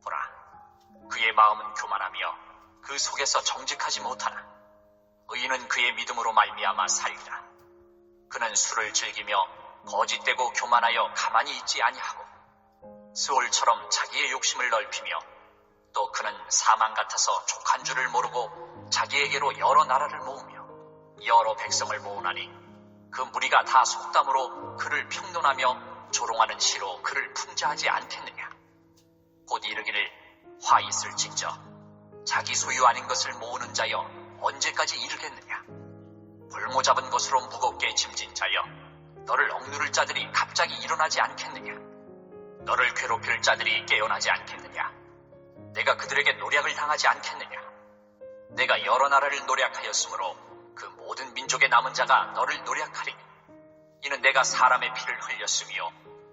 보라, 그의 마음은 교만하며 그 속에서 정직하지 못하나 의인은 그의 믿음으로 말미암아 살리라. 그는 술을 즐기며 거짓되고 교만하여 가만히 있지 아니하고 스올처럼 자기의 욕심을 넓히며 또 그는 사망 같아서 족한 줄을 모르고 자기에게로 여러 나라를 모으며 여러 백성을 모으나니 그 무리가 다 속담으로 그를 평론하며 조롱하는 시로 그를 풍자하지 않겠느냐. 곧 이르기를 화 있을직저 자기 소유 아닌 것을 모으는 자여 언제까지 이르겠느냐. 볼모 잡은 것으로 무겁게 짐진 자여 너를 억누를 자들이 갑자기 일어나지 않겠느냐. 너를 괴롭힐 자들이 깨어나지 않겠느냐. 내가 그들에게 노략을 당하지 않겠느냐. 내가 여러 나라를 노략하였으므로 그 모든 민족의 남은 자가 너를 노략하리니 이는 내가 사람의 피를 흘렸으며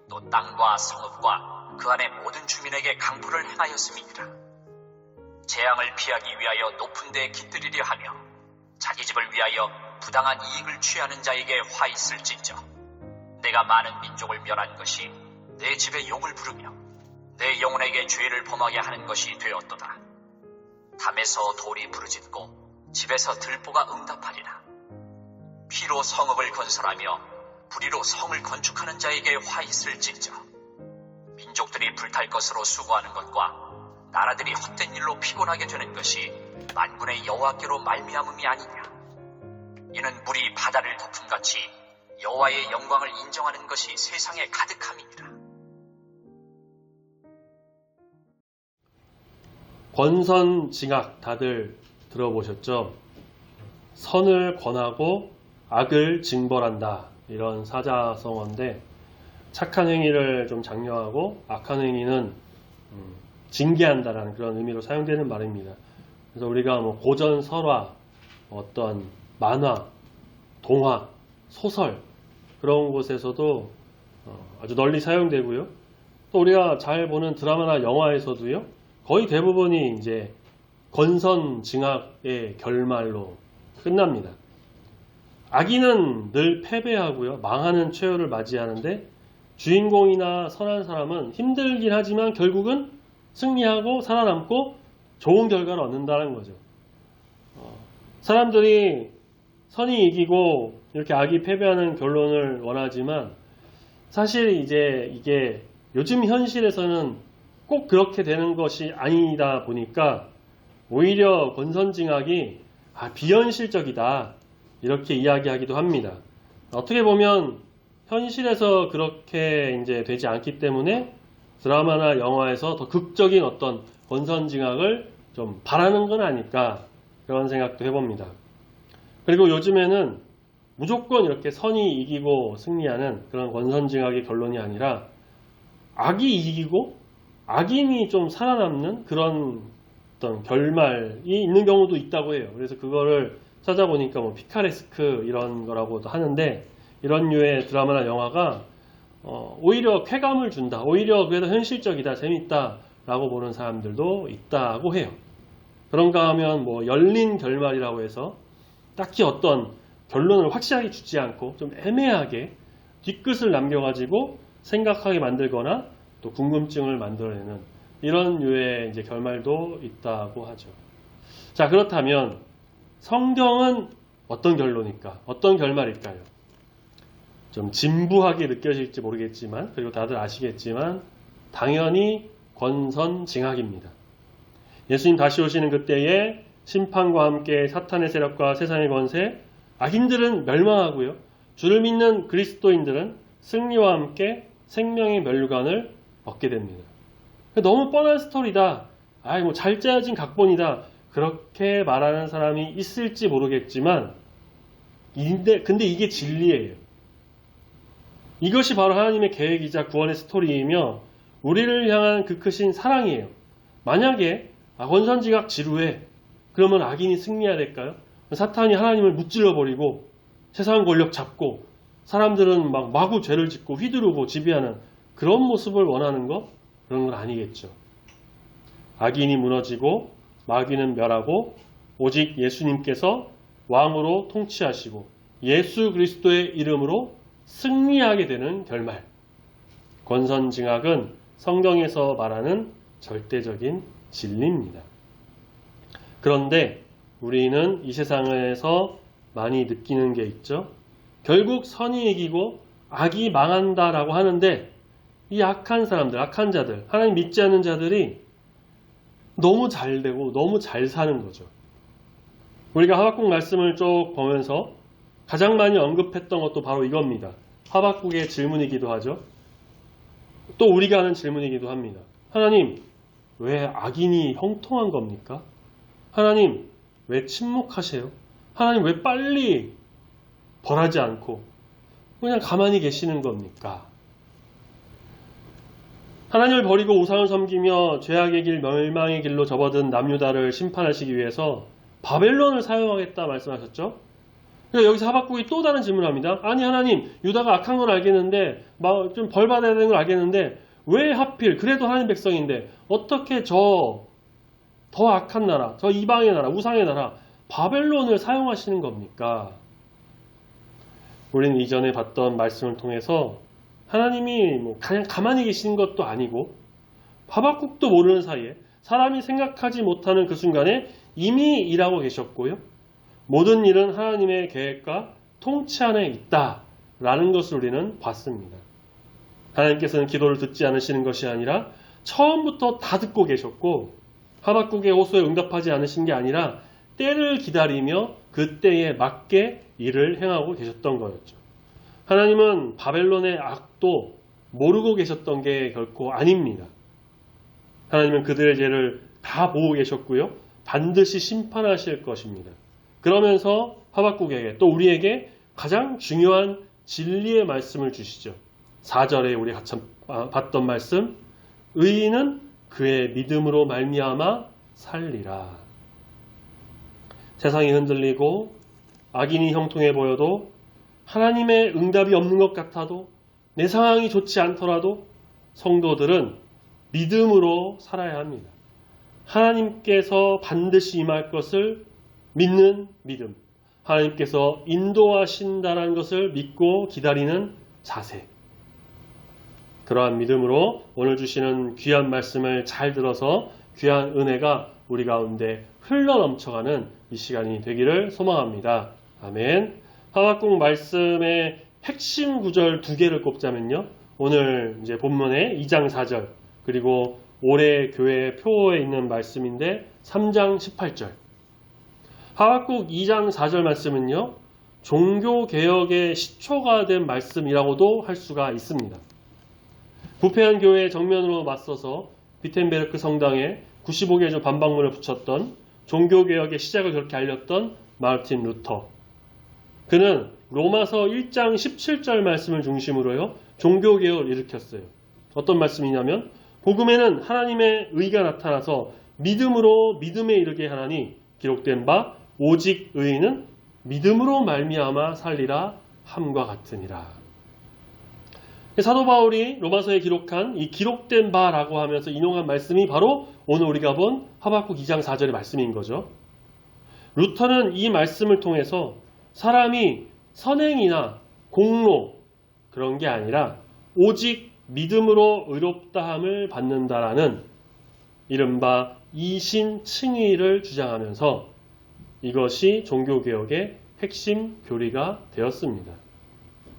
또 땅과 성읍과 그 안의 모든 주민에게 강포를 행하였음이니라. 재앙을 피하기 위하여 높은 데에 깃들이려 하며 자기 집을 위하여 부당한 이익을 취하는 자에게 화 있을진저 내가 많은 민족을 멸한 것이 내 집에 욕을 부르며 내 영혼에게 죄를 범하게 하는 것이 되었도다. 담에서 돌이 부르짖고 집에서 들보가 응답하리라. 피로 성읍을 건설하며 불의로 성을 건축하는 자에게 화 있을진저 민족들이 불탈 것으로 수고하는 것과 나라들이 헛된 일로 피곤하게 되는 것이 만군의 여호와께로 말미암음이 아니냐. 이는 물이 바다를 덮음같이 여호와의 영광을 인정하는 것이 세상에 가득함이니라. 권선징악 다들 들어보셨죠? 선을 권하고 악을 징벌한다, 이런 사자성어인데 착한 행위를 좀 장려하고 악한 행위는 징계한다라는 그런 의미로 사용되는 말입니다. 그래서 우리가 뭐 고전 설화, 어떤 만화, 동화, 소설 그런 곳에서도 아주 널리 사용되고요. 또 우리가 잘 보는 드라마나 영화에서도요. 거의 대부분이 이제 권선징악의 결말로 끝납니다. 악인은 늘 패배하고요. 망하는 최후를 맞이하는데 주인공이나 선한 사람은 힘들긴 하지만 결국은 승리하고 살아남고 좋은 결과를 얻는다는 거죠. 사람들이 선이 이기고 이렇게 악이 패배하는 결론을 원하지만 사실 이제 이게 요즘 현실에서는 꼭 그렇게 되는 것이 아니다 보니까 오히려 권선징악이 비현실적이다 이렇게 이야기하기도 합니다. 어떻게 보면 현실에서 그렇게 이제 되지 않기 때문에 드라마나 영화에서 더 극적인 어떤 권선징악을 좀 바라는 건 아닐까 그런 생각도 해봅니다. 그리고 요즘에는 무조건 이렇게 선이 이기고 승리하는 그런 권선징악의 결론이 아니라 악이 이기고 악인이 좀 살아남는 그런 어떤 결말이 있는 경우도 있다고 해요. 그래서 그거를 찾아보니까 뭐 피카레스크 이런 거라고도 하는데 이런 류의 드라마나 영화가 오히려 쾌감을 준다. 오히려 그래도 현실적이다. 재밌다. 라고 보는 사람들도 있다고 해요. 그런가 하면 뭐 열린 결말이라고 해서 딱히 어떤 결론을 확실하게 주지 않고 좀 애매하게 뒤끝을 남겨가지고 생각하게 만들거나 또 궁금증을 만들어내는 이런 류의 이제 결말도 있다고 하죠. 자, 그렇다면 성경은 어떤 결론일까? 어떤 결말일까요? 좀 진부하게 느껴질지 모르겠지만 그리고 다들 아시겠지만 당연히 권선징악입니다. 예수님 다시 오시는 그때에 심판과 함께 사탄의 세력과 세상의 권세, 악인들은 멸망하고요. 주를 믿는 그리스도인들은 승리와 함께 생명의 면류관을 얻게 됩니다. 너무 뻔한 스토리다. 뭐 잘 짜여진 각본이다. 그렇게 말하는 사람이 있을지 모르겠지만 근데 이게 진리예요. 이것이 바로 하나님의 계획이자 구원의 스토리이며 우리를 향한 그 크신 사랑이에요. 만약에 권선징악 지루해. 그러면 악인이 승리해야 될까요? 사탄이 하나님을 무찔러버리고 세상 권력 잡고 사람들은 막 마구 죄를 짓고 휘두르고 지배하는 그런 모습을 원하는 거? 그런 건 아니겠죠. 악인이 무너지고 마귀는 멸하고 오직 예수님께서 왕으로 통치하시고 예수 그리스도의 이름으로 승리하게 되는 결말. 권선징악은 성경에서 말하는 절대적인 진리입니다. 그런데 우리는 이 세상에서 많이 느끼는 게 있죠. 결국 선이 이기고 악이 망한다라고 하는데 이 악한 사람들, 악한 자들, 하나님 믿지 않는 자들이 너무 잘 되고 너무 잘 사는 거죠. 우리가 하박국 말씀을 쭉 보면서 가장 많이 언급했던 것도 바로 이겁니다. 하박국의 질문이기도 하죠. 또 우리가 하는 질문이기도 합니다. 하나님, 왜 악인이 형통한 겁니까? 하나님, 왜 침묵하세요? 하나님, 왜 빨리 벌하지 않고 그냥 가만히 계시는 겁니까? 하나님을 버리고 우상을 섬기며 죄악의 길, 멸망의 길로 접어든 남유다를 심판하시기 위해서 바벨론을 사용하겠다 말씀하셨죠? 그래서 여기서 하박국이 또 다른 질문을 합니다. 아니 하나님, 유다가 악한 건 알겠는데 좀 벌 받아야 되는 걸 알겠는데 왜 하필, 그래도 하나님 백성인데 어떻게 더 악한 나라, 저 이방의 나라, 우상의 나라 바벨론을 사용하시는 겁니까? 우리는 이전에 봤던 말씀을 통해서 하나님이 그냥 가만히 계시는 것도 아니고 하박국도 모르는 사이에 사람이 생각하지 못하는 그 순간에 이미 일하고 계셨고요. 모든 일은 하나님의 계획과 통치 안에 있다라는 것을 우리는 봤습니다. 하나님께서는 기도를 듣지 않으시는 것이 아니라 처음부터 다 듣고 계셨고 하박국의 호소에 응답하지 않으신 게 아니라 때를 기다리며 그 때에 맞게 일을 행하고 계셨던 거였죠. 하나님은 바벨론의 악도 모르고 계셨던 게 결코 아닙니다. 하나님은 그들의 죄를 다 보고 계셨고요. 반드시 심판하실 것입니다. 그러면서 하박국에게 또 우리에게 가장 중요한 진리의 말씀을 주시죠. 4절에 우리 같이 봤던 말씀, 의인은 그의 믿음으로 말미암아 살리라. 세상이 흔들리고 악인이 형통해 보여도 하나님의 응답이 없는 것 같아도 내 상황이 좋지 않더라도 성도들은 믿음으로 살아야 합니다. 하나님께서 반드시 임할 것을 믿는 믿음, 하나님께서 인도하신다는 것을 믿고 기다리는 자세. 그러한 믿음으로 오늘 주시는 귀한 말씀을 잘 들어서 귀한 은혜가 우리 가운데 흘러 넘쳐가는 이 시간이 되기를 소망합니다. 아멘. 하박국 말씀의 핵심 구절 2개를 꼽자면요. 오늘 이제 본문의 2장 4절 그리고 올해 교회 표에 있는 말씀인데 3장 18절. 하박국 2장 4절 말씀은요. 종교개혁의 시초가 된 말씀이라고도 할 수가 있습니다. 부패한 교회의 정면으로 맞서서 비텐베르크 성당에 95개조 반박문을 붙였던 종교개혁의 시작을 그렇게 알렸던 마르틴 루터. 그는 로마서 1장 17절 말씀을 중심으로요. 종교개혁을 일으켰어요. 어떤 말씀이냐면 복음에는 하나님의 의가 나타나서 믿음으로 믿음에 이르게 하나니 기록된 바 오직 의인은 믿음으로 말미암아 살리라 함과 같으니라. 사도 바울이 로마서에 기록한 이 기록된 바라고 하면서 인용한 말씀이 바로 오늘 우리가 본 하박국 2장 4절의 말씀인 거죠. 루터는 이 말씀을 통해서 사람이 선행이나 공로 그런 게 아니라 오직 믿음으로 의롭다함을 받는다라는 이른바 이신칭의를 주장하면서 이것이 종교개혁의 핵심 교리가 되었습니다.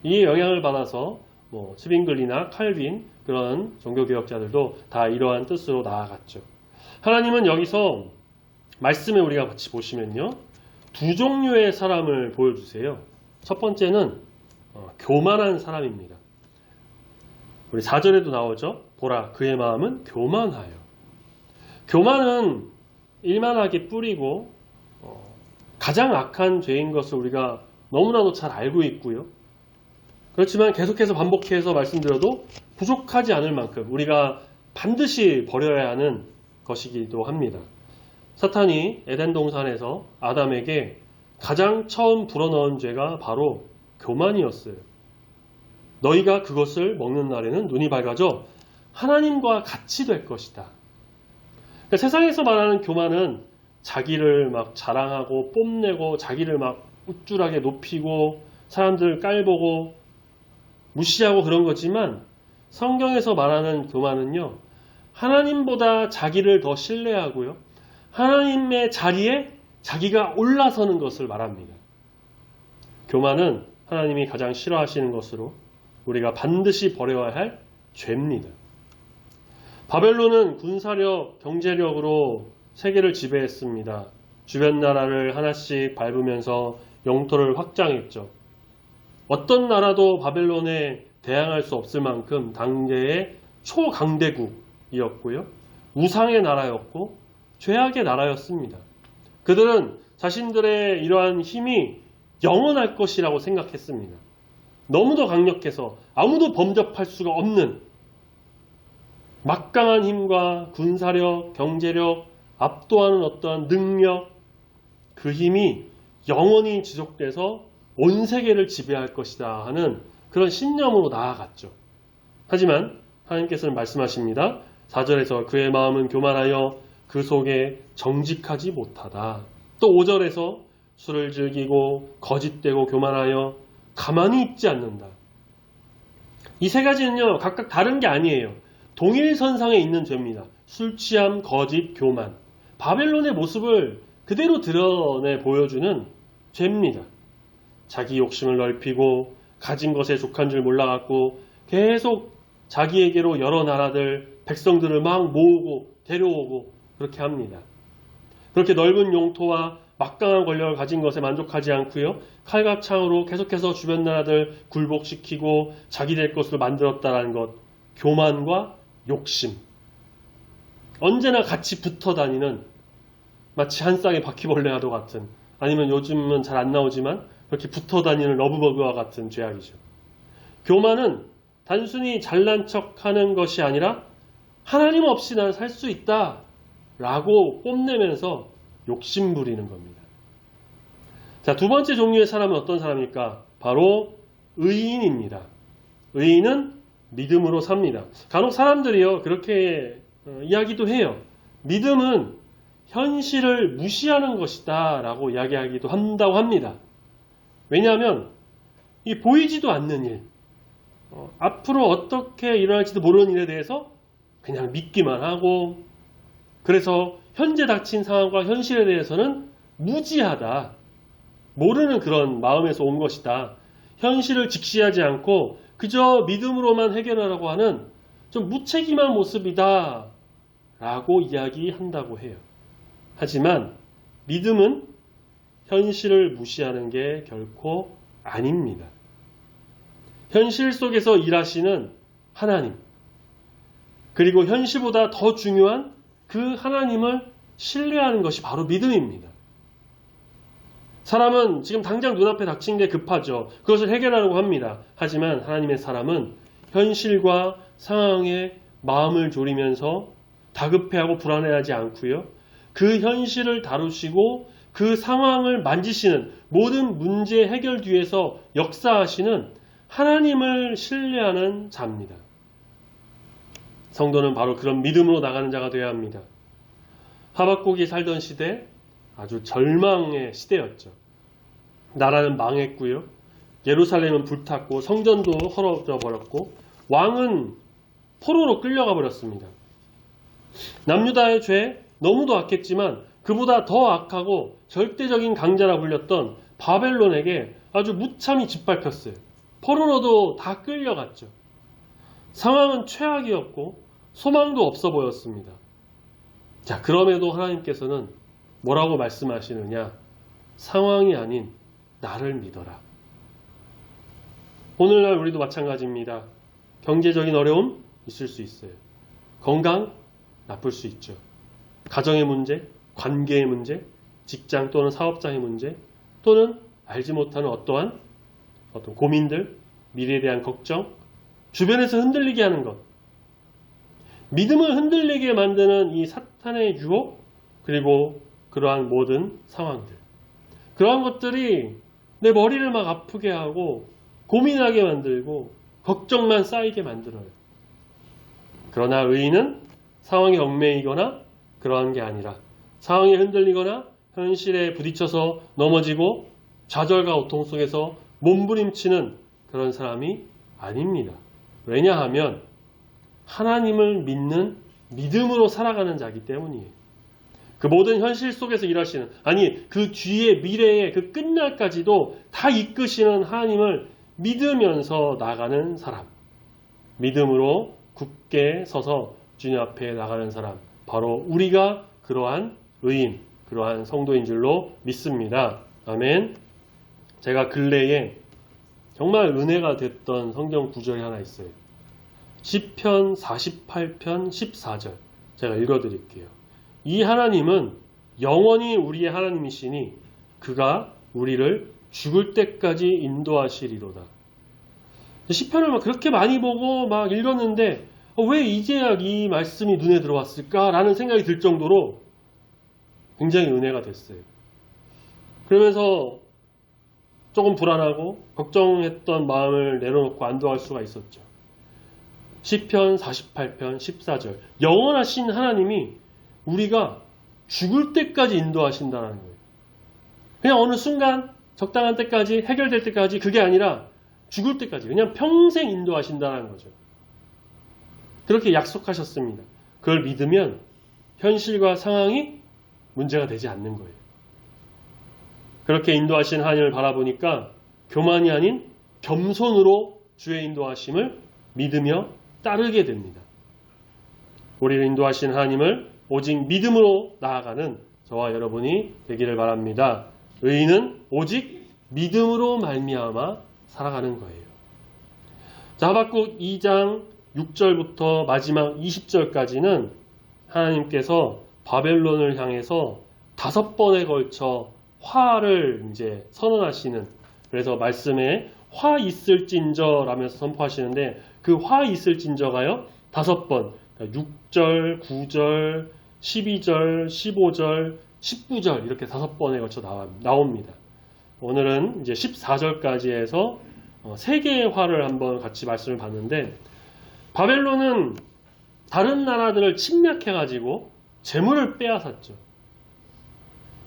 이 영향을 받아서 스빙글이나 칼빈 그런 종교개혁자들도 다 이러한 뜻으로 나아갔죠. 하나님은 여기서 말씀에 우리가 같이 보시면요. 2 종류의 사람을 보여주세요. 첫 번째는 교만한 사람입니다. 우리 4절에도 나오죠. 보라 그의 마음은 교만하여. 교만은 일만하게 뿌리고 가장 악한 죄인 것을 우리가 너무나도 잘 알고 있고요. 그렇지만 계속해서 반복해서 말씀드려도 부족하지 않을 만큼 우리가 반드시 버려야 하는 것이기도 합니다. 사탄이 에덴 동산에서 아담에게 가장 처음 불어넣은 죄가 바로 교만이었어요. 너희가 그것을 먹는 날에는 눈이 밝아져 하나님과 같이 될 것이다. 그러니까 세상에서 말하는 교만은 자기를 막 자랑하고 뽐내고 자기를 막 우쭐하게 높이고 사람들 깔보고 무시하고 그런 거지만 성경에서 말하는 교만은요, 하나님보다 자기를 더 신뢰하고요, 하나님의 자리에 자기가 올라서는 것을 말합니다. 교만은 하나님이 가장 싫어하시는 것으로 우리가 반드시 버려야 할 죄입니다. 바벨론은 군사력, 경제력으로 세계를 지배했습니다. 주변 나라를 하나씩 밟으면서 영토를 확장했죠. 어떤 나라도 바벨론에 대항할 수 없을 만큼 당대의 초강대국이었고요. 우상의 나라였고 죄악의 나라였습니다. 그들은 자신들의 이러한 힘이 영원할 것이라고 생각했습니다. 너무도 강력해서 아무도 범접할 수가 없는 막강한 힘과 군사력, 경제력, 압도하는 어떠한 능력, 그 힘이 영원히 지속돼서 온 세계를 지배할 것이다 하는 그런 신념으로 나아갔죠. 하지만 하나님께서는 말씀하십니다. 4절에서 그의 마음은 교만하여 그 속에 정직하지 못하다. 또 5절에서 술을 즐기고 거짓되고 교만하여 가만히 있지 않는다. 이 세 가지는요, 각각 다른 게 아니에요. 동일선상에 있는 죄입니다. 술 취함, 거짓, 교만. 바벨론의 모습을 그대로 드러내 보여주는 죄입니다. 자기 욕심을 넓히고 가진 것에 족한 줄 몰라갖고 계속 자기에게로 여러 나라들, 백성들을 막 모으고 데려오고 그렇게 합니다. 그렇게 넓은 용토와 막강한 권력을 가진 것에 만족하지 않고요. 칼과 창으로 계속해서 주변 나라들 굴복시키고 자기 될 것으로 만들었다는 것. 교만과 욕심. 언제나 같이 붙어 다니는 마치 한 쌍의 바퀴벌레와도 같은, 아니면 요즘은 잘 안 나오지만 그렇게 붙어 다니는 러브버그와 같은 죄악이죠. 교만은 단순히 잘난 척하는 것이 아니라 하나님 없이 나는 살 수 있다 라고 뽐내면서 욕심 부리는 겁니다. 자, 두 번째 종류의 사람은 어떤 사람일까? 바로 의인입니다. 의인은 믿음으로 삽니다. 간혹 사람들이요, 그렇게 이야기도 해요. 믿음은 현실을 무시하는 것이다 라고 이야기하기도 한다고 합니다. 왜냐하면 이 보이지도 않는 일, 앞으로 어떻게 일어날지도 모르는 일에 대해서 그냥 믿기만 하고, 그래서 현재 닥친 상황과 현실에 대해서는 무지하다, 모르는 그런 마음에서 온 것이다. 현실을 직시하지 않고 그저 믿음으로만 해결하려고 하는 좀 무책임한 모습이다 라고 이야기한다고 해요. 하지만 믿음은 현실을 무시하는 게 결코 아닙니다. 현실 속에서 일하시는 하나님, 그리고 현실보다 더 중요한 그 하나님을 신뢰하는 것이 바로 믿음입니다. 사람은 지금 당장 눈앞에 닥친 게 급하죠. 그것을 해결하려고 합니다. 하지만 하나님의 사람은 현실과 상황에 마음을 졸이면서 다급해하고 불안해하지 않고요. 그 현실을 다루시고 그 상황을 만지시는, 모든 문제 해결 뒤에서 역사하시는 하나님을 신뢰하는 자입니다. 성도는 바로 그런 믿음으로 나가는 자가 되어야 합니다. 하박국이 살던 시대, 아주 절망의 시대였죠. 나라는 망했고요. 예루살렘은 불탔고 성전도 헐어져 버렸고 왕은 포로로 끌려가 버렸습니다. 남유다의 죄 너무도 악했지만 그보다 더 악하고 절대적인 강자라 불렸던 바벨론에게 아주 무참히 짓밟혔어요. 포로로도 다 끌려갔죠. 상황은 최악이었고 소망도 없어 보였습니다. 자, 그럼에도 하나님께서는 뭐라고 말씀하시느냐? 상황이 아닌 나를 믿어라. 오늘날 우리도 마찬가지입니다. 경제적인 어려움 있을 수 있어요. 건강 나쁠 수 있죠. 가정의 문제, 관계의 문제, 직장 또는 사업장의 문제, 또는 알지 못하는 어떤 고민들, 미래에 대한 걱정, 주변에서 흔들리게 하는 것. 믿음을 흔들리게 만드는 이 사탄의 유혹, 그리고 그러한 모든 상황들. 그러한 것들이 내 머리를 막 아프게 하고 고민하게 만들고 걱정만 쌓이게 만들어요. 그러나 의인은 상황에 얽매이거나 그러한 게 아니라 상황에 흔들리거나 현실에 부딪혀서 넘어지고 좌절과 고통 속에서 몸부림치는 그런 사람이 아닙니다. 왜냐하면 하나님을 믿는 믿음으로 살아가는 자이기 때문이에요. 그 모든 현실 속에서 일하시는, 아니 그 뒤에 미래의 그 끝날까지도 다 이끄시는 하나님을 믿으면서 나가는 사람, 믿음으로 굳게 서서 주님 앞에 나가는 사람, 바로 우리가 그러한 의인, 그러한 성도인 줄로 믿습니다. 아멘. 제가 근래에 정말 은혜가 됐던 성경 구절이 하나 있어요. 시편 48편 14절 제가 읽어드릴게요. 이 하나님은 영원히 우리의 하나님이시니 그가 우리를 죽을 때까지 인도하시리로다. 시편을 막 그렇게 많이 보고 막 읽었는데 왜 이제야 이 말씀이 눈에 들어왔을까라는 생각이 들 정도로 굉장히 은혜가 됐어요. 그러면서 조금 불안하고 걱정했던 마음을 내려놓고 안도할 수가 있었죠. 시편 48편 14절 영원하신 하나님이 우리가 죽을 때까지 인도하신다는 거예요. 그냥 어느 순간 적당한 때까지 해결될 때까지 그게 아니라 죽을 때까지 그냥 평생 인도하신다는 거죠. 그렇게 약속하셨습니다. 그걸 믿으면 현실과 상황이 문제가 되지 않는 거예요. 그렇게 인도하신 하나님을 바라보니까 교만이 아닌 겸손으로 주의 인도하심을 믿으며 따르게 됩니다. 우리를 인도하신 하나님을 오직 믿음으로 나아가는 저와 여러분이 되기를 바랍니다. 의인은 오직 믿음으로 말미암아 살아가는 거예요. 자, 하박국 2장 6절부터 마지막 20절까지는 하나님께서 바벨론을 향해서 5번에 걸쳐 화를 이제 선언하시는, 그래서 말씀에 화 있을진저 라면서 선포하시는데 그 화 있을진저가요 5번, 6절, 9절, 12절, 15절, 19절 이렇게 5번에 걸쳐 나옵니다. 오늘은 이제 14절까지 해서 3개의 화를 한번 같이 말씀을 봤는데, 바벨론은 다른 나라들을 침략해가지고 재물을 빼앗았죠.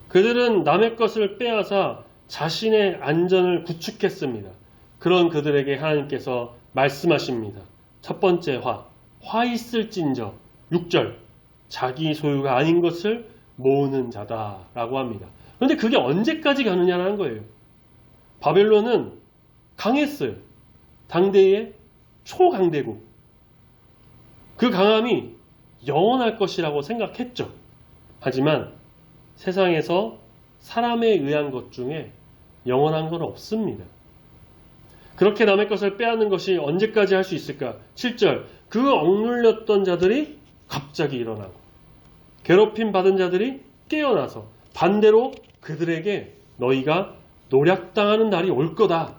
그들은 남의 것을 빼앗아 자신의 안전을 구축했습니다. 그런 그들에게 하나님께서 말씀하십니다. 첫 번째 화 있을진저 6절 자기 소유가 아닌 것을 모으는 자다라고 합니다. 그런데 그게 언제까지 가느냐는 거예요. 바벨론은 강했어요. 당대의 초강대국. 그 강함이 영원할 것이라고 생각했죠. 하지만 세상에서 사람에 의한 것 중에 영원한 건 없습니다. 그렇게 남의 것을 빼앗는 것이 언제까지 할 수 있을까? 7절 그 억눌렸던 자들이 갑자기 일어나고 괴롭힘 받은 자들이 깨어나서 반대로 그들에게 너희가 노략당하는 날이 올 거다.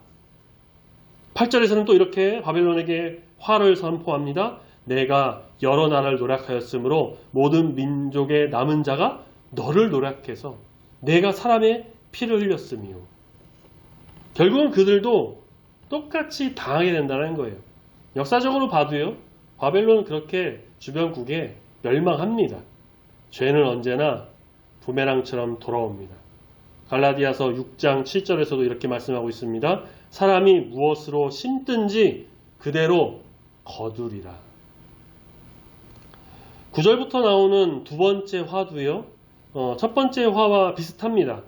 8절에서는 또 이렇게 바벨론에게 화를 선포합니다. 내가 여러 나라를 노략하였으므로 모든 민족의 남은 자가 너를 노략해서 내가 사람의 피를 흘렸으며, 결국은 그들도 똑같이 당하게 된다는 거예요. 역사적으로 봐도요, 바벨론은 그렇게 주변국에 멸망합니다. 죄는 언제나 부메랑처럼 돌아옵니다. 갈라디아서 6장 7절에서도 이렇게 말씀하고 있습니다. 사람이 무엇으로 심든지 그대로 거두리라. 9절부터 나오는 두 번째 화도요, 첫 번째 화와 비슷합니다.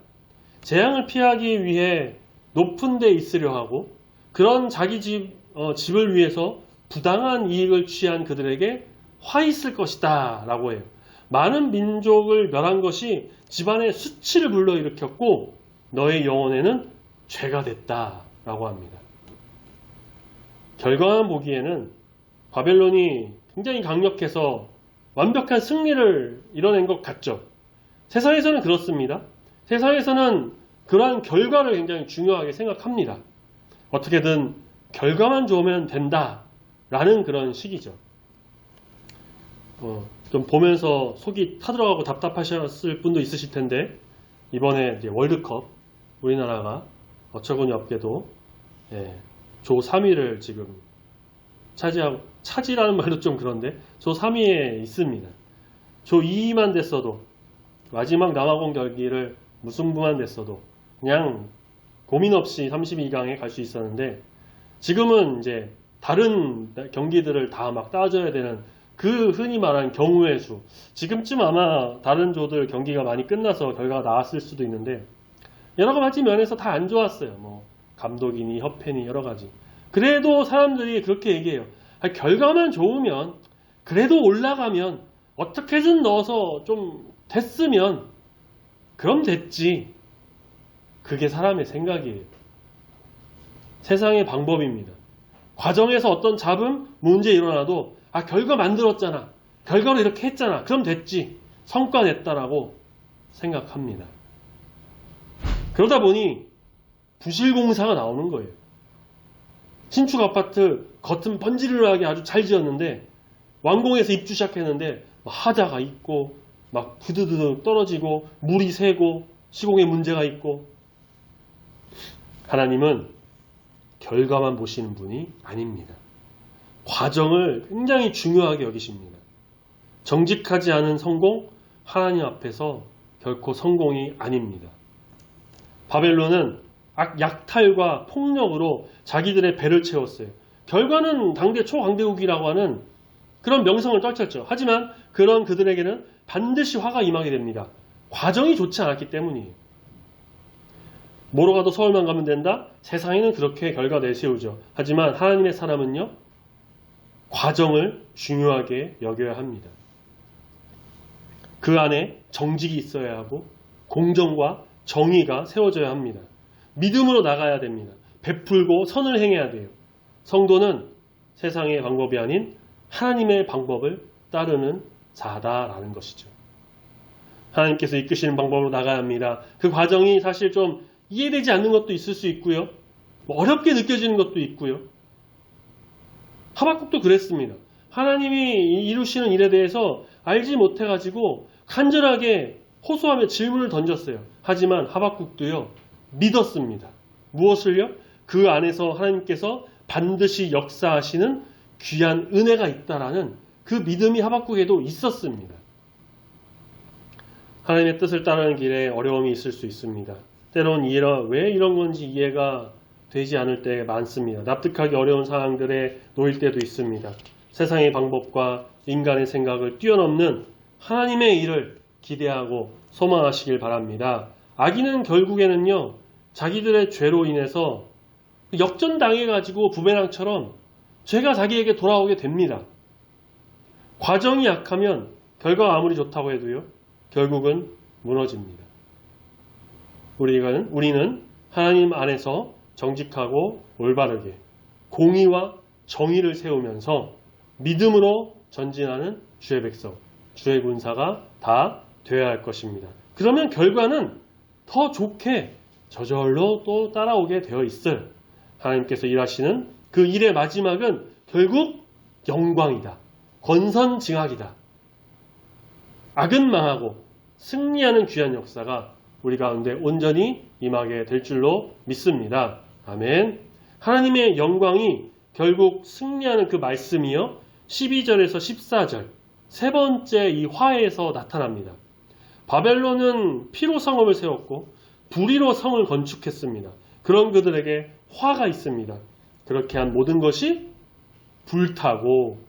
재앙을 피하기 위해 높은 데 있으려 하고 그런 자기 집을 위해서 부당한 이익을 취한 그들에게 화 있을 것이다 라고 해요. 많은 민족을 멸한 것이 집안에 수치를 불러일으켰고 너의 영혼에는 죄가 됐다 라고 합니다. 결과만 보기에는 바벨론이 굉장히 강력해서 완벽한 승리를 이뤄낸 것 같죠. 세상에서는 그렇습니다. 세상에서는 그러한 결과를 굉장히 중요하게 생각합니다. 어떻게든 결과만 좋으면 된다라는 그런 식이죠. 좀 보면서 속이 타들어가고 답답하셨을 분도 있으실 텐데, 이번에 이제 월드컵 우리나라가 어처구니 없게도 조 3위를 지금 차지라는 말도 좀 그런데 조 3위에 있습니다. 조 2위만 됐어도, 마지막 남아공 경기를 무승부만 됐어도 그냥 고민 없이 32강에 갈 수 있었는데 지금은 이제 다른 경기들을 다 막 따져야 되는 그 흔히 말하는 경우의 수. 지금쯤 아마 다른 조들 경기가 많이 끝나서 결과가 나왔을 수도 있는데 여러 가지 면에서 다 안 좋았어요. 뭐 감독이니 협회니 여러 가지. 그래도 사람들이 그렇게 얘기해요. 결과만 좋으면 그래도 올라가면 어떻게든 넣어서 좀 됐으면 그럼 됐지. 그게 사람의 생각이에요. 세상의 방법입니다. 과정에서 어떤 잡음, 문제 일어나도 결과 만들었잖아. 결과로 이렇게 했잖아. 그럼 됐지. 성과 냈다라고 생각합니다. 그러다 보니 부실공사가 나오는 거예요. 신축 아파트 겉은 번지르르하게 아주 잘 지었는데 완공해서 입주 시작했는데 하자가 있고 막 부드드득 떨어지고 물이 새고 시공에 문제가 있고 하나님은 결과만 보시는 분이 아닙니다. 과정을 굉장히 중요하게 여기십니다. 정직하지 않은 성공, 하나님 앞에서 결코 성공이 아닙니다. 바벨론은 약탈과 폭력으로 자기들의 배를 채웠어요. 결과는 당대 초강대국이라고 하는 그런 명성을 떨쳤죠. 하지만 그런 그들에게는 반드시 화가 임하게 됩니다. 과정이 좋지 않았기 때문이에요. 뭐로 가도 서울만 가면 된다? 세상에는 그렇게 결과 내세우죠. 하지만 하나님의 사람은요, 과정을 중요하게 여겨야 합니다. 그 안에 정직이 있어야 하고 공정과 정의가 세워져야 합니다. 믿음으로 나가야 됩니다. 베풀고 선을 행해야 돼요. 성도는 세상의 방법이 아닌 하나님의 방법을 따르는 자다라는 것이죠. 하나님께서 이끄시는 방법으로 나가야 합니다. 그 과정이 사실 좀 이해되지 않는 것도 있을 수 있고요. 어렵게 느껴지는 것도 있고요. 하박국도 그랬습니다. 하나님이 이루시는 일에 대해서 알지 못해가지고 간절하게 호소하며 질문을 던졌어요. 하지만 하박국도요, 믿었습니다. 무엇을요? 그 안에서 하나님께서 반드시 역사하시는 귀한 은혜가 있다라는 그 믿음이 하박국에도 있었습니다. 하나님의 뜻을 따르는 길에 어려움이 있을 수 있습니다. 때론 왜 이런 건지 이해가 되지 않을 때 많습니다. 납득하기 어려운 상황들에 놓일 때도 있습니다. 세상의 방법과 인간의 생각을 뛰어넘는 하나님의 일을 기대하고 소망하시길 바랍니다. 악인은 결국에는요, 자기들의 죄로 인해서 역전당해가지고 부메랑처럼 죄가 자기에게 돌아오게 됩니다. 과정이 약하면 결과가 아무리 좋다고 해도요, 결국은 무너집니다. 우리는 하나님 안에서 정직하고 올바르게 공의와 정의를 세우면서 믿음으로 전진하는 주의 백성, 주의 군사가 다 되어야 할 것입니다. 그러면 결과는 더 좋게 저절로 또 따라오게 되어 있어요. 하나님께서 일하시는 그 일의 마지막은 결국 영광이다. 권선징악이다. 악은 망하고 승리하는 귀한 역사가 우리 가운데 온전히 임하게 될 줄로 믿습니다. 아멘. 하나님의 영광이 결국 승리하는 그 말씀이요, 12절에서 14절 세 번째 이 화에서 나타납니다. 바벨론은 피로 성읍을 세웠고 불의로 성을 건축했습니다. 그런 그들에게 화가 있습니다. 그렇게 한 모든 것이 불타고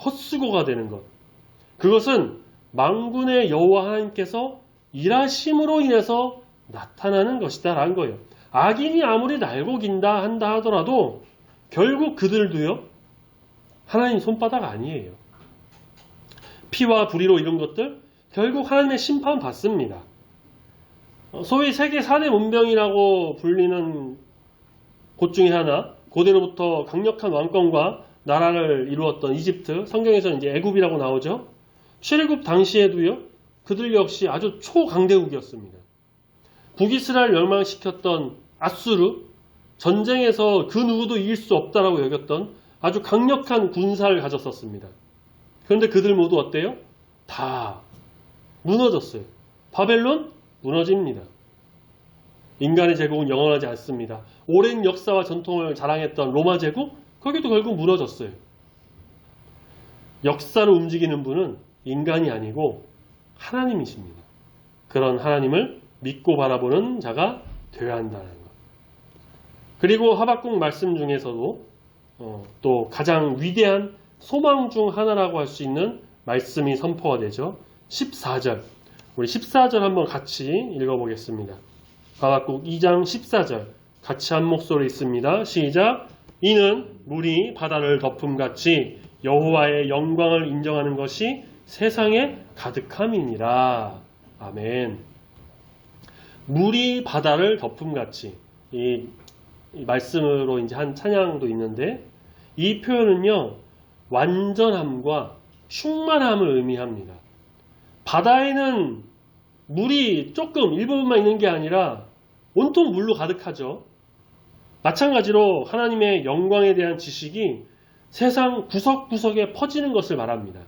헛수고가 되는 것. 그것은 만군의 여호와 하나님께서 일하심으로 인해서 나타나는 것이다 라는 거예요. 악인이 아무리 날고 긴다 한다 하더라도 결국 그들도요, 하나님 손바닥 아니에요. 피와 불의로 이런 것들 결국 하나님의 심판 받습니다. 소위 세계 4대 문명이라고 불리는 곳 중에 하나, 고대로부터 강력한 왕권과 나라를 이루었던 이집트, 성경에서는 이제 애굽이라고 나오죠. 출애굽 당시에도요, 그들 역시 아주 초강대국이었습니다. 북이스라엘 멸망시켰던 아수르, 전쟁에서 그 누구도 이길 수 없다라고 여겼던 아주 강력한 군사를 가졌었습니다. 그런데 그들 모두 어때요? 다 무너졌어요. 바벨론 무너집니다. 인간의 제국은 영원하지 않습니다. 오랜 역사와 전통을 자랑했던 로마 제국, 거기도 결국 무너졌어요. 역사를 움직이는 분은 인간이 아니고 하나님이십니다. 그런 하나님을 믿고 바라보는 자가 되어야 한다는 것. 그리고 하박국 말씀 중에서도 또 가장 위대한 소망 중 하나라고 할 수 있는 말씀이 선포가 되죠. 14절. 우리 14절 한번 같이 읽어보겠습니다. 하박국 2장 14절. 같이 한 목소리 있습니다. 시작. 이는 물이 바다를 덮음같이 여호와의 영광을 인정하는 것이 세상에 가득함이니라. 아멘. 물이 바다를 덮음같이. 이 말씀으로 이제 한 찬양도 있는데 이 표현은요, 완전함과 충만함을 의미합니다. 바다에는 물이 조금 일부분만 있는 게 아니라 온통 물로 가득하죠. 마찬가지로 하나님의 영광에 대한 지식이 세상 구석구석에 퍼지는 것을 말합니다.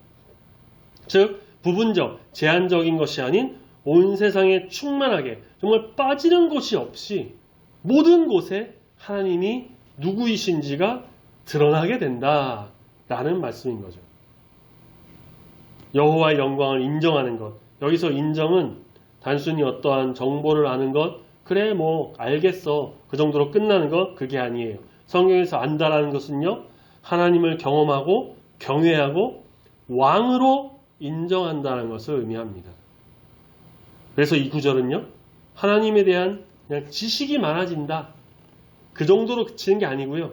즉, 부분적, 제한적인 것이 아닌 온 세상에 충만하게 정말 빠지는 곳이 없이 모든 곳에 하나님이 누구이신지가 드러나게 된다라는 말씀인 거죠. 여호와의 영광을 인정하는 것. 여기서 인정은 단순히 어떠한 정보를 아는 것, 그래 뭐 알겠어 그 정도로 끝나는 것, 그게 아니에요. 성경에서 안다라는 것은요, 하나님을 경험하고 경외하고 왕으로 인정한다는 것을 의미합니다. 그래서 이 구절은요, 하나님에 대한 그냥 지식이 많아진다, 그 정도로 그치는 게 아니고요,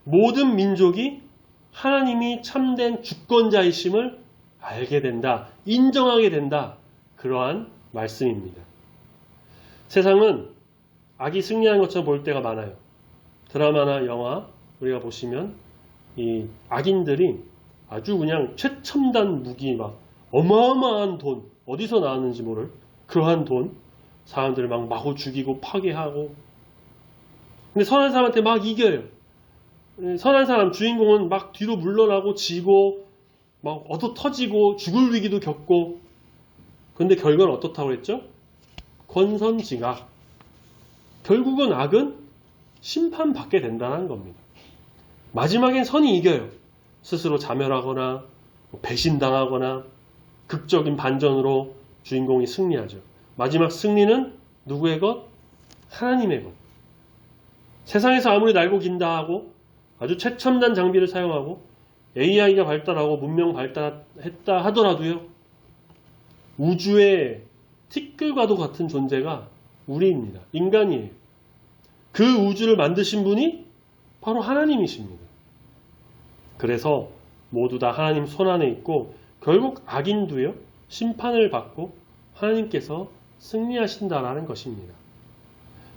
모든 민족이 하나님이 참된 주권자이심을 알게 된다, 인정하게 된다, 그러한 말씀입니다. 세상은 악이 승리하는 것처럼 보일 때가 많아요. 드라마나 영화 우리가 보시면 이 악인들이 아주 그냥 최첨단 무기, 막 어마어마한 돈, 어디서 나왔는지 모를 그러한 돈, 사람들을 막 마구 죽이고 파괴하고, 근데 선한 사람한테 막 이겨요. 선한 사람 주인공은 막 뒤로 물러나고 지고 막 얻어 터지고 죽을 위기도 겪고, 근데 결과는 어떻다고 그랬죠? 권선징악. 결국은 악은 심판받게 된다는 겁니다. 마지막엔 선이 이겨요. 스스로 자멸하거나 배신당하거나 극적인 반전으로 주인공이 승리하죠. 마지막 승리는 누구의 것? 하나님의 것. 세상에서 아무리 날고 긴다 하고 아주 최첨단 장비를 사용하고 AI가 발달하고 문명 발달했다 하더라도요, 우주의 티끌과도 같은 존재가 우리입니다. 인간이에요. 그 우주를 만드신 분이 바로 하나님이십니다. 그래서 모두 다 하나님 손안에 있고 결국 악인도요, 심판을 받고 하나님께서 승리하신다라는 것입니다.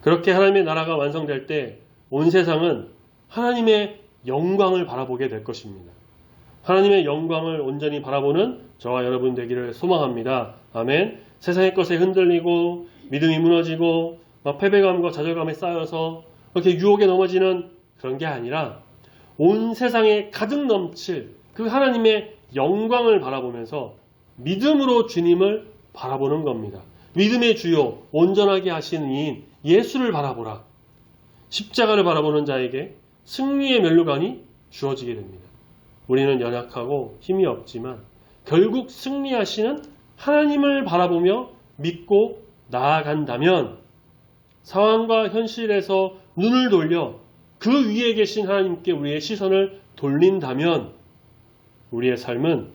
그렇게 하나님의 나라가 완성될 때 온 세상은 하나님의 영광을 바라보게 될 것입니다. 하나님의 영광을 온전히 바라보는 저와 여러분 되기를 소망합니다. 아멘. 세상의 것에 흔들리고 믿음이 무너지고 막 패배감과 좌절감에 쌓여서 그렇게 유혹에 넘어지는 그런 게 아니라 온 세상에 가득 넘칠 그 하나님의 영광을 바라보면서 믿음으로 주님을 바라보는 겁니다. 믿음의 주요 온전하게 하시는 이인 예수를 바라보라. 십자가를 바라보는 자에게 승리의 면류관이 주어지게 됩니다. 우리는 연약하고 힘이 없지만 결국 승리하시는 하나님을 바라보며 믿고 나아간다면, 상황과 현실에서 눈을 돌려 그 위에 계신 하나님께 우리의 시선을 돌린다면 우리의 삶은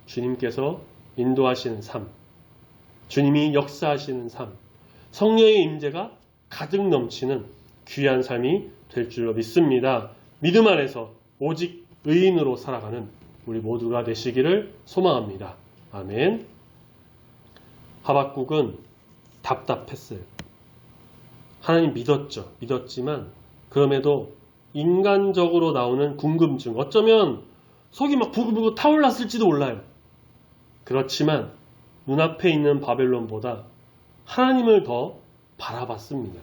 주님께서 인도하시는 삶, 주님이 역사하시는 삶, 성령의 임재가 가득 넘치는 귀한 삶이 될 줄로 믿습니다. 믿음 안에서 오직 의인으로 살아가는 우리 모두가 되시기를 소망합니다. 아멘. 하박국은 답답했어요. 하나님 믿었죠. 믿었지만 그럼에도 인간적으로 나오는 궁금증, 어쩌면 속이 막 부글부글 타올랐을지도 몰라요. 그렇지만 눈앞에 있는 바벨론보다 하나님을 더 바라봤습니다.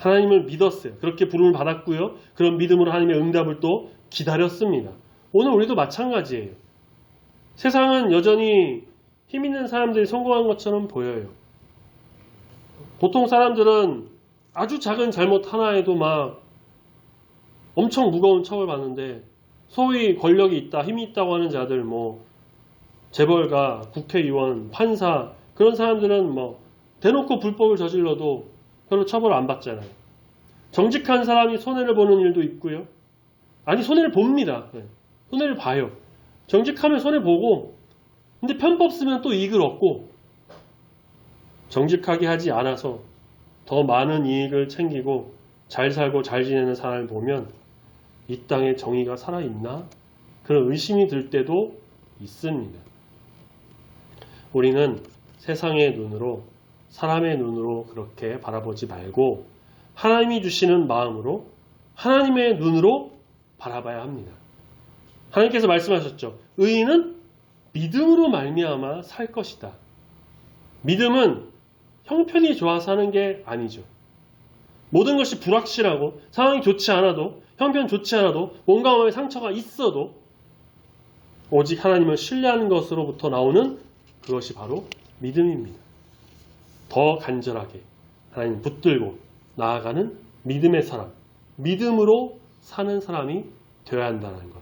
하나님을 믿었어요. 그렇게 부름을 받았고요. 그런 믿음으로 하나님의 응답을 또 기다렸습니다. 오늘 우리도 마찬가지예요. 세상은 여전히 힘 있는 사람들이 성공한 것처럼 보여요. 보통 사람들은 아주 작은 잘못 하나에도 막 엄청 무거운 처벌 받는데, 소위 권력이 있다, 힘이 있다고 하는 자들, 뭐 재벌가, 국회의원, 판사, 그런 사람들은 뭐 대놓고 불법을 저질러도 별로 처벌 안 받잖아요. 정직한 사람이 손해를 보는 일도 있고요. 아니, 손해를 봅니다. 손해를 봐요. 정직하면 손해보고, 근데 편법 쓰면 또 이익을 얻고, 정직하게 하지 않아서 더 많은 이익을 챙기고 잘 살고 잘 지내는 사람을 보면 이 땅에 정의가 살아있나? 그런 의심이 들 때도 있습니다. 우리는 세상의 눈으로, 사람의 눈으로 그렇게 바라보지 말고 하나님이 주시는 마음으로, 하나님의 눈으로 바라봐야 합니다. 하나님께서 말씀하셨죠. 의인은 믿음으로 말미암아 살 것이다. 믿음은 형편이 좋아서 하는 게 아니죠. 모든 것이 불확실하고 상황이 좋지 않아도, 형편 좋지 않아도, 몸과 마음에 상처가 있어도 오직 하나님을 신뢰하는 것으로부터 나오는 그것이 바로 믿음입니다. 더 간절하게 하나님 붙들고 나아가는 믿음의 사람, 믿음으로 사는 사람이 되어야 한다는 것.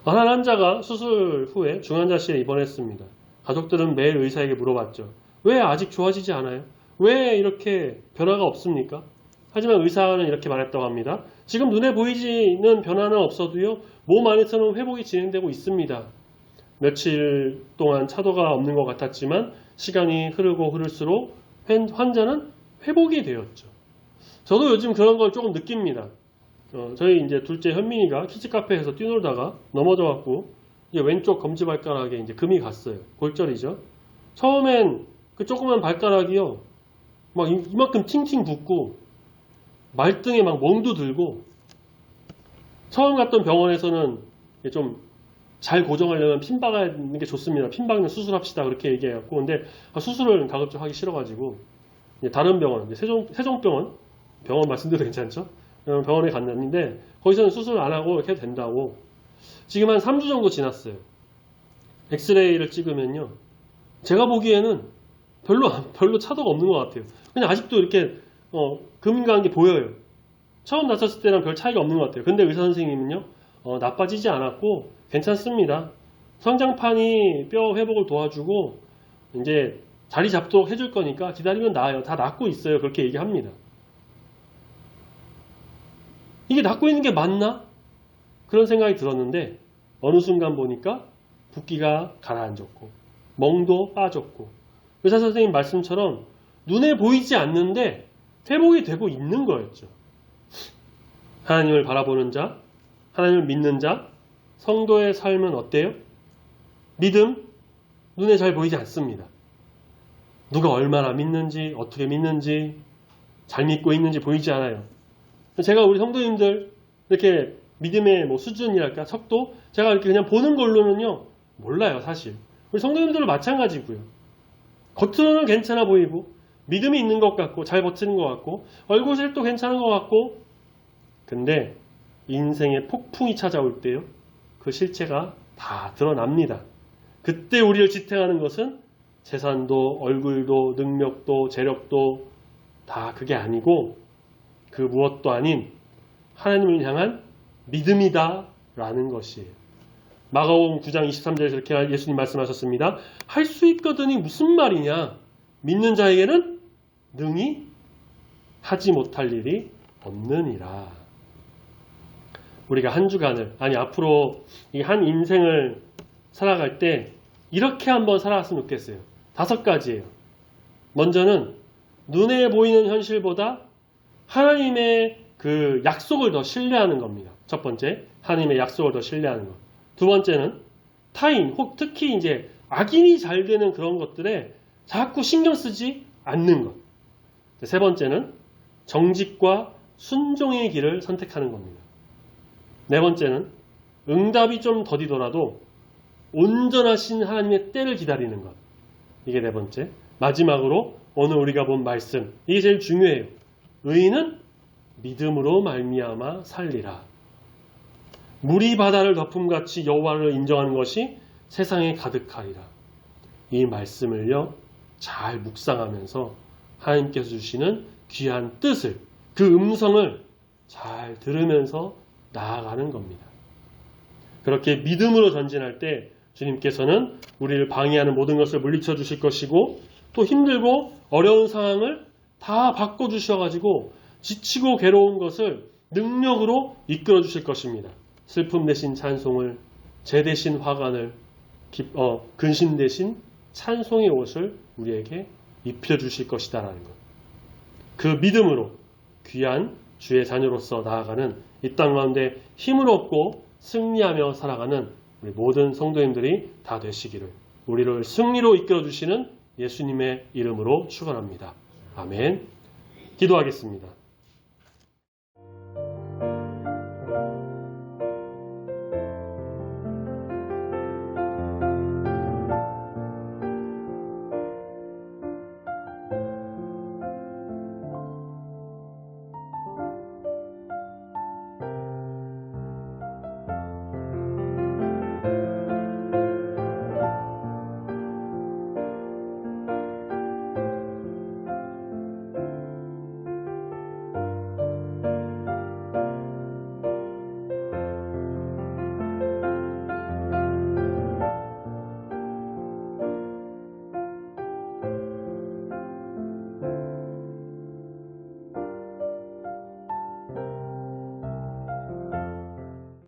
한 환자가 수술 후에 중환자실에 입원했습니다. 가족들은 매일 의사에게 물어봤죠. 왜 아직 좋아지지 않아요? 왜 이렇게 변화가 없습니까? 하지만 의사는 이렇게 말했다고 합니다. 지금 눈에 보이지는 변화는 없어도요, 몸 안에서는 회복이 진행되고 있습니다. 며칠 동안 차도가 없는 것 같았지만 시간이 흐르고 흐를수록 환자는 회복이 되었죠. 저도 요즘 그런 걸 조금 느낍니다. 저희 이제 둘째 현민이가 키즈카페에서 뛰놀다가 넘어져갖고 이제 왼쪽 검지발가락에 이제 금이 갔어요. 골절이죠. 처음엔 그 조그만 발가락이요, 막 이만큼 팅팅 붓고 말등에 막 멍도 들고, 처음 갔던 병원에서는 좀 잘 고정하려면 핀 박아야 게 좋습니다. 핀 박는 수술합시다 그렇게 얘기해갖고, 근데 수술을 가급적 하기 싫어가지고 다른 병원, 세종병원 말씀드려도 괜찮죠? 병원에 갔는데 거기서는 수술 안 하고 이렇게 해도 된다고. 지금 한 3주 정도 지났어요. 엑스레이를 찍으면요, 제가 보기에는 별로 차도가 없는 것 같아요. 그냥 아직도 이렇게 금 간 게 보여요. 처음 났었을 때랑 별 차이가 없는 것 같아요. 근데 의사 선생님은요, 나빠지지 않았고 괜찮습니다. 성장판이 뼈 회복을 도와주고 이제 자리 잡도록 해줄 거니까 기다리면 나아요. 다 낫고 있어요. 그렇게 얘기합니다. 이게 낫고 있는 게 맞나? 그런 생각이 들었는데 어느 순간 보니까 붓기가 가라앉았고 멍도 빠졌고, 의사 선생님 말씀처럼 눈에 보이지 않는데 회복이 되고 있는 거였죠. 하나님을 바라보는 자, 하나님을 믿는 자, 성도의 삶은 어때요? 믿음, 눈에 잘 보이지 않습니다. 누가 얼마나 믿는지, 어떻게 믿는지, 잘 믿고 있는지 보이지 않아요. 제가 우리 성도님들 이렇게 믿음의 수준이랄까, 속도, 제가 이렇게 그냥 보는 걸로는요, 몰라요, 사실. 우리 성도님들도 마찬가지고요. 겉으로는 괜찮아 보이고, 믿음이 있는 것 같고, 잘 버티는 것 같고, 얼굴색도 괜찮은 것 같고, 근데 인생의 폭풍이 찾아올 때요, 그 실체가 다 드러납니다. 그때 우리를 지탱하는 것은 재산도, 얼굴도, 능력도, 재력도 다 그게 아니고 그 무엇도 아닌 하나님을 향한 믿음이다 라는 것이에요. 마가복음 9장 23절에서 이렇게 예수님 말씀하셨습니다. 할 수 있거든이 무슨 말이냐? 믿는 자에게는 능히 하지 못할 일이 없느니라. 우리가 한 주간을, 아니 앞으로 이 한 인생을 살아갈 때 이렇게 한번 살아갔으면 좋겠어요. 5가지예요. 먼저는 눈에 보이는 현실보다 하나님의 그 약속을 더 신뢰하는 겁니다. 첫 번째, 하나님의 약속을 더 신뢰하는 것. 두 번째는 타인, 혹 특히 이제 악인이 잘 되는 그런 것들에 자꾸 신경 쓰지 않는 것. 세 번째는 정직과 순종의 길을 선택하는 겁니다. 네 번째는 응답이 좀 더디더라도 온전하신 하나님의 때를 기다리는 것. 이게 네 번째. 마지막으로 오늘 우리가 본 말씀. 이게 제일 중요해요. 의인은 믿음으로 말미암아 살리라. 물이 바다를 덮음같이 여호와를 인정하는 것이 세상에 가득하리라. 이 말씀을요, 잘 묵상하면서 하나님께서 주시는 귀한 뜻을, 그 음성을 잘 들으면서 나아가는 겁니다. 그렇게 믿음으로 전진할 때 주님께서는 우리를 방해하는 모든 것을 물리쳐 주실 것이고, 또 힘들고 어려운 상황을 다 바꿔주셔가지고 지치고 괴로운 것을 능력으로 이끌어 주실 것입니다. 슬픔 대신 찬송을, 재 대신 화관을, 근심 대신 찬송의 옷을 우리에게 입혀주실 것이다라는 것. 그 믿음으로 귀한 주의 자녀로서 나아가는 이 땅 가운데 힘을 얻고 승리하며 살아가는 우리 모든 성도님들이 다 되시기를 우리를 승리로 이끌어주시는 예수님의 이름으로 축원합니다. 아멘. 기도하겠습니다.